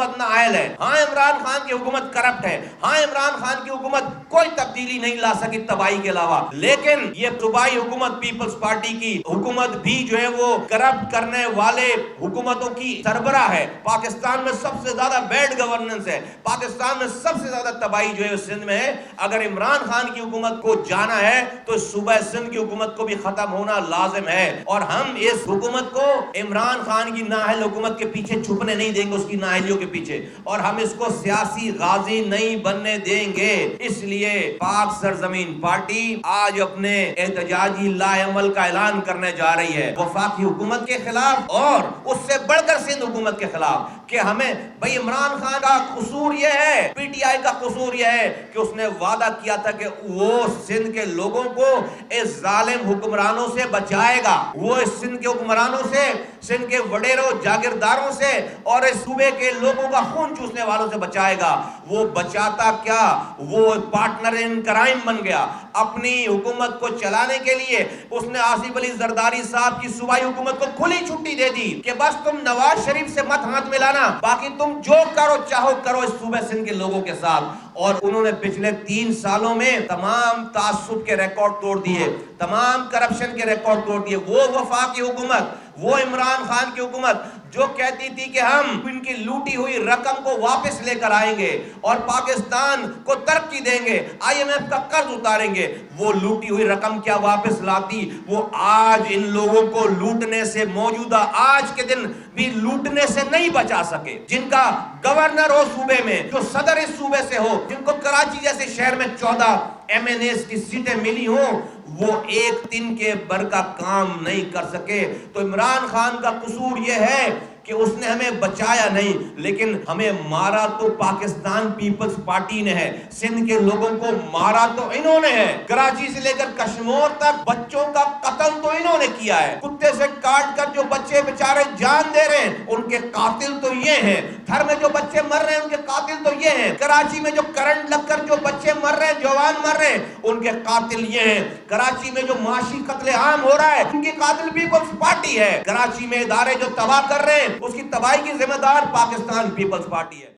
हुकूमत नाअहल है, हाँ इमरान खान की हुकूमत करप्ट है, हाँ इमरान खान की हुकूमत कोई तब्दीली नहीं ला सकी तबाही के अलावा, लेकिन ये सूबाई हुकूमत पीपल्स पार्टी की हुकूमत भी जो है वो करप्ट करने वाले हुकूमतों की सरबराह है। पाकिस्तान में सबसे ज्यादा बैड गवर्नेंस है, पाकिस्तान में सबसे ज्यादा तबाही जो है सिंध में है। अगर इमरान खान की हुकूमत को जाना है तो सूबा सिंध की हुकूमत को भी खत्म होना लाजिम है, और हम इस हुकूमत को इमरान खान की नाअहल हुकूमत के पीछे छुपने नहीं देंगे, उसकी नाअहलियों के पीछे, और हम इसको सियासी गाजी नहीं बनने देंगे। इसलिए पाक सरजमीन पार्टी आज अपने एहतजाजी लाएअमल का ऐलान करने जा रही है वफाकी हुकूमत के खिलाफ, और उससे बढ़कर सिंध हुकूमत के खिलाफ, कि हमें भाई इमरान खान का कसूर यह है, पीटीआई का कसूर यह है कि उसने वादा किया था कि वो सिंध के लोगों को इस जालिम हुक्मरानों से बचाएगा, वो इस सिंध के हुक्मरानों से, सिंध के वडेरों जागीरदारों से और इस सूबे के लोगों का खून चूसने वालों से बचाएगा। वो बचाता क्या, वो पार्टनर इन क्राइम बन गया। अपनी हुकूमत को चलाने के लिए उसने आसिफ अली जरदारी साहब की सूबाई हुकूमत को खुली छुट्टी दे दी कि बस तुम नवाज शरीफ से मत हाथ मिलाना, बाकी तुम जो करो चाहो करो इस सूबे सिंध के लोगों के साथ। और उन्होंने पिछले 3 सालों में तमाम तासुब के रिकॉर्ड तोड़ दिए, तमाम करप्शन के रिकॉर्ड तोड़ दिए। वो वफाकी हुकूमत, वो इमरान खान की हुकूमत जो कहती थी कि हम इनकी लूटी हुई रकम को वापस लेकर आएंगे और पाकिस्तान को तरक्की देंगे, IMF का कर्ज उतारेंगे, वो लूटी हुई रकम क्या वापस लाती? वो आज इन लोगों को लूटने से, मौजूदा आज के दिन भी लूटने से नहीं बचा सके। जिनका गवर्नर हो सूबे में, जो सदर इस सूबे से हो, जिनको कराची जैसे शहर में 14 MNAs की सीटें मिली हो, वो एक दिन के बर का काम नहीं कर सके। तो इमरान खान का कसूर यह है कि उसने हमें बचाया नहीं, लेकिन हमें मारा तो पाकिस्तान पीपल्स पार्टी ने है, सिंध के लोगों को मारा तो इन्होंने है। कराची से लेकर कश्मीर तक बच्चों का कत्ल तो इन्होंने किया है। कुत्ते से काट कर जो बच्चे बेचारे जान दे रहे हैं, उनके कातिल तो ये हैं। घर में जो बच्चे मर रहे हैं, उनके कातिल तो ये हैं। कराची में जो करंट लगकर जो बच्चे मर रहे हैं, जवान मर रहे हैं, उनके कातिल ये हैं। कराची में जो माशी कत्ले आम हो रहा है, उनकी कातिल पीपल्स पार्टी है। कराची में इदारे जो तबाह कर रहे हैं, उसकी तबाही की जिम्मेदार पाकिस्तान पीपल्स पार्टी है।